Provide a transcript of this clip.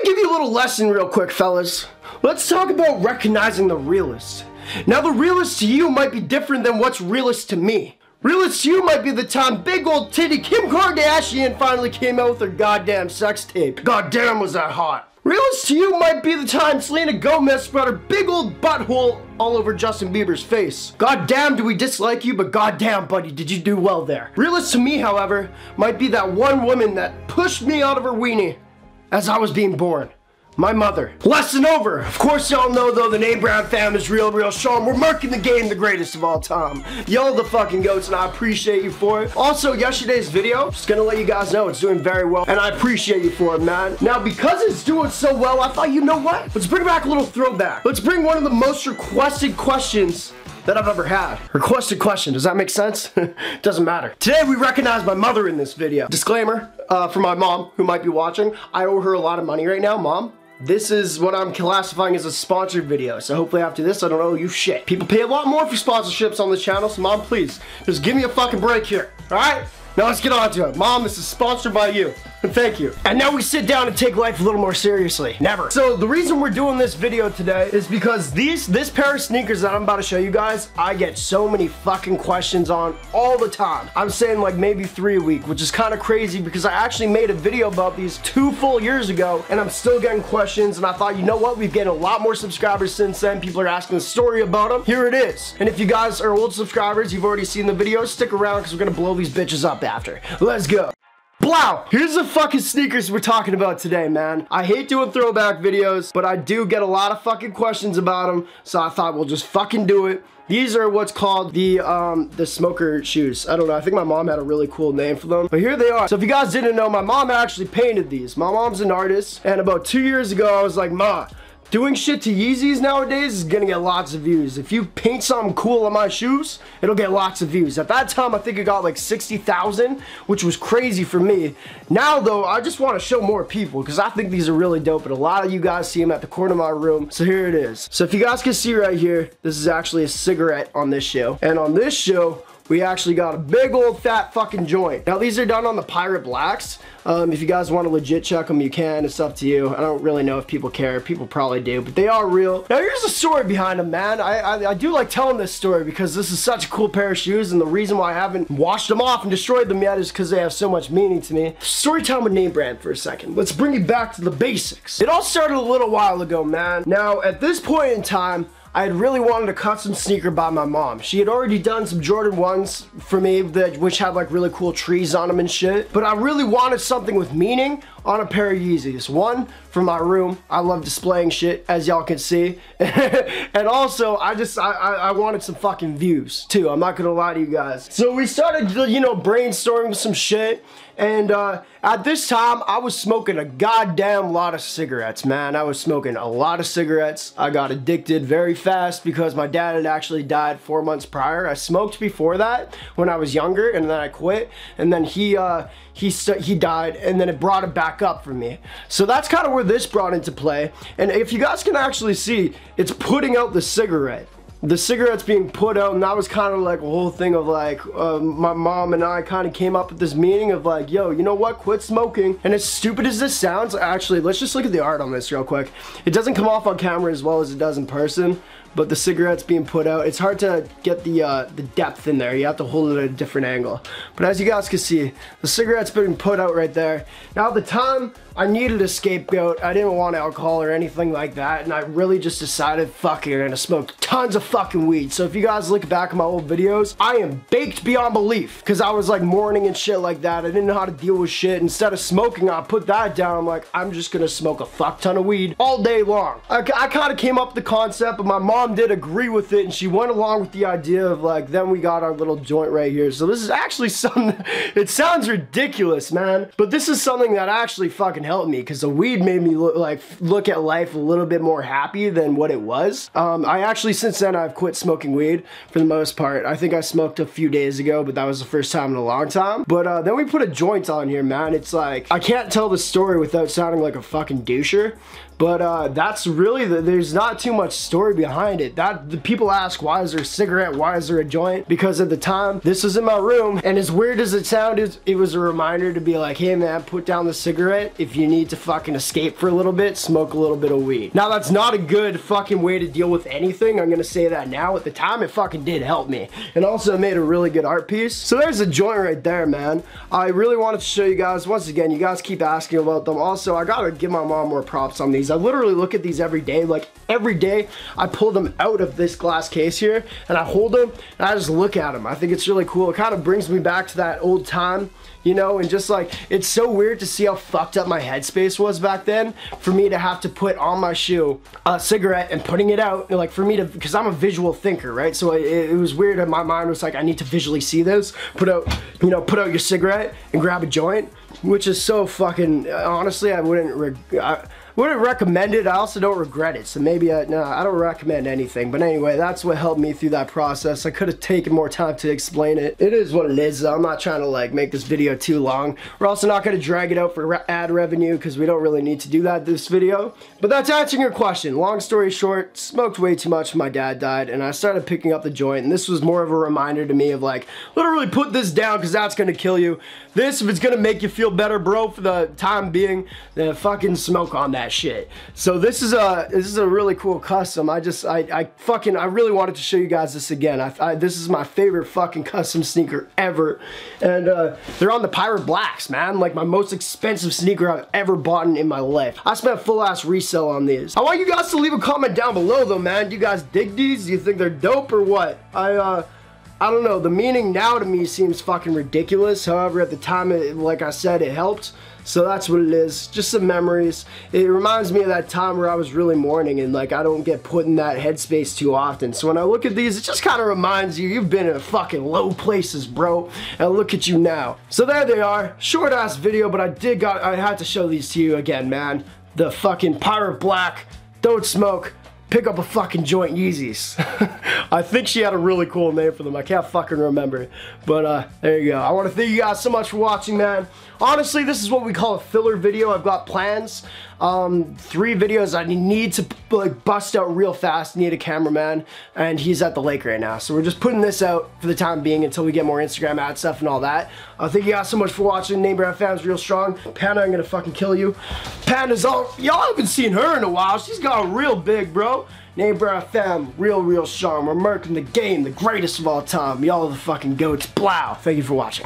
give you a little lesson real quick, fellas. Let's talk about recognizing the realist. Now, the realist to you might be different than what's realist to me. Realist to you might be the time big old titty Kim Kardashian finally came out with her goddamn sex tape. Goddamn, was that hot. Realist to you might be the time Selena Gomez spread her big old butthole all over Justin Bieber's face. Goddamn, do we dislike you, but goddamn, buddy, did you do well there. Realist to me, however, might be that one woman that pushed me out of her weenie as I was being born. My mother. Lesson over. Of course y'all know though the NameBran fam is real strong. We're marking the game the greatest of all time. Y'all the fucking goats and I appreciate you for it. Also, yesterday's video, just gonna let you guys know it's doing very well and I appreciate you for it, man. Now because it's doing so well, I thought, you know what? Let's bring back a little throwback. Let's bring one of the most requested questions that I've ever had. Requested question, does that make sense? Doesn't matter. Today we recognize my mother in this video. Disclaimer, for my mom who might be watching, I owe her a lot of money right now, Mom. This is what I'm classifying as a sponsored video, so hopefully after this I don't owe you shit. People pay a lot more for sponsorships on the channel, so Mom, please, just give me a fucking break here, alright? Now let's get on to it. Mom, this is sponsored by you. Thank you. And now we sit down and take life a little more seriously. Never. So the reason we're doing this video today is because this pair of sneakers that I'm about to show you guys, I get so many fucking questions on all the time. I'm saying like maybe 3 a week, which is kind of crazy because I actually made a video about these 2 full years ago and I'm still getting questions and I thought, you know what, we've getting a lot more subscribers since then. People are asking the story about them. Here it is. And if you guys are old subscribers, you've already seen the video, stick around because we're gonna blow these bitches up after. Let's go. Blow! Here's the fucking sneakers we're talking about today, man. I hate doing throwback videos, but I do get a lot of fucking questions about them, so I thought we'll just fucking do it. These are what's called the smoker shoes. I don't know, I think my mom had a really cool name for them, but here they are. So if you guys didn't know, my mom actually painted these. My mom's an artist, and about 2 years ago, I was like, Ma, doing shit to Yeezys nowadays is gonna get lots of views. If you paint something cool on my shoes, it'll get lots of views. At that time, I think it got like 60,000, which was crazy for me. Now though, I just wanna show more people because I think these are really dope and a lot of you guys see them at the corner of my room. So here it is. So if you guys can see right here, this is actually a cigarette on this shoe. And on this shoe, we actually got a big old fat fucking joint. Now these are done on the Pirate Blacks. If you guys want to legit check them, you can. It's up to you. I don't really know if people care. People probably do, but they are real. Now here's the story behind them, man. I do like telling this story because this is such a cool pair of shoes, and the reason why I haven't washed them off and destroyed them yet is because they have so much meaning to me. Story time with NameBran for a second. Let's bring you back to the basics. It all started a little while ago, man. Now at this point in time, I had really wanted a custom sneaker by my mom. She had already done some Jordan 1s for me, which had like really cool trees on them and shit. But I really wanted something with meaning on a pair of Yeezys. One, for my room. I love displaying shit, as y'all can see. And also, I wanted some fucking views, too. I'm not gonna lie to you guys. So we started, you know, brainstorming some shit. And at this time, I was smoking a goddamn lot of cigarettes, man. I was smoking a lot of cigarettes. I got addicted very fast because my dad had actually died 4 months prior. I smoked before that when I was younger, and then I quit. And then he died, and then it brought it back up for me. So that's kind of where this brought into play. And if you guys can actually see, it's putting out the cigarette. The cigarette's being put out, and that was kind of like a whole thing of like, my mom and I kind of came up with this meaning of like, yo, you know what, quit smoking. And as stupid as this sounds, actually, let's just look at the art on this real quick. It doesn't come off on camera as well as it does in person, but the cigarette's being put out. It's hard to get the depth in there. You have to hold it at a different angle. But as you guys can see, the cigarette's been put out right there. Now at the time, I needed a scapegoat. I didn't want alcohol or anything like that, and I really just decided, fuck it, I'm gonna smoke tons of fucking weed. So if you guys look back at my old videos, I am baked beyond belief, because I was like mourning and shit like that. I didn't know how to deal with shit. Instead of smoking, I put that down. I'm like, I'm just gonna smoke a fuck ton of weed all day long. I kind of came up with the concept, but my mom did agree with it, and she went along with the idea of like, then we got our little joint right here. So this is actually something, it sounds ridiculous, man, but this is something that actually fucking helped me, because the weed made me look at life a little bit more happy than what it was. I actually, since then, I've quit smoking weed for the most part. I think I smoked a few days ago, but that was the first time in a long time. But then we put a joint on here, man. It's like, I can't tell the story without sounding like a fucking doucher. But that's really, there's not too much story behind behind it. The people ask, why is there a cigarette? Why is there a joint? Because at the time, this was in my room, and as weird as it sounded, it was a reminder to be like, hey man, put down the cigarette. If you need to fucking escape for a little bit, smoke a little bit of weed. Now that's not a good fucking way to deal with anything. I'm gonna say that now. At the time, it fucking did help me. And also it made a really good art piece. So there's a joint right there, man. I really wanted to show you guys, once again, you guys keep asking about them. Also, I gotta give my mom more props on these. I literally look at these every day. Like every day, I pull them out of this glass case here, and I hold them, and I just look at them. I think it's really cool. It kind of brings me back to that old time, you know, and just like, it's so weird to see how fucked up my headspace was back then, for me to have to put on my shoe a cigarette and putting it out, like for me to, because I'm a visual thinker, right? So it was weird, and my mind was like, I need to visually see this, put out your cigarette and grab a joint, which is so fucking, honestly, I wouldn't recommend it. I also don't regret it, so maybe I don't recommend anything. But anyway, that's what helped me through that process. I could have taken more time to explain it. It is what it is, though. I'm not trying to like make this video too long. We're also not going to drag it out for ad revenue, because we don't really need to do that this video. But that's answering your question. Long story short, smoked way too much when my dad died, and I started picking up the joint, and this was more of a reminder to me of like, literally put this down, because that's going to kill you. This, if it's going to make you feel better, bro, for the time being, then fucking smoke on that shit. So this is a really cool custom. I really wanted to show you guys this again. This is my favorite fucking custom sneaker ever, and they're on the Pirate Blacks, man. Like my most expensive sneaker I've ever bought in my life. I spent full ass resale on these. I want you guys to leave a comment down below though, man. Do you guys dig these? Do you think they're dope or what? I don't know, the meaning now to me seems fucking ridiculous. However, at the time, like I said, it helped. So that's what it is, just some memories. It reminds me of that time where I was really mourning, and like I don't get put in that headspace too often. So when I look at these, it just kind of reminds you, you've been in fucking low places, bro. And look at you now. So there they are, short ass video, but I had to show these to you again, man. The fucking Pirate Black, don't smoke, pick up a fucking joint Yeezys. I think she had a really cool name for them. I can't fucking remember. But there you go. I want to thank you guys so much for watching, man. Honestly, this is what we call a filler video. I've got plans. 3 videos I need to like bust out real fast. Need a cameraman, and he's at the lake right now. So we're just putting this out for the time being until we get more Instagram ad stuff and all that. Thank you guys so much for watching. NameBran fans, real strong. Panda, I'm gonna fucking kill you. Panda's all, y'all haven't seen her in a while. She's got real big, bro. NameBran fam, real strong. We're marking the game, the greatest of all time. Y'all are the fucking goats. Blow. Thank you for watching.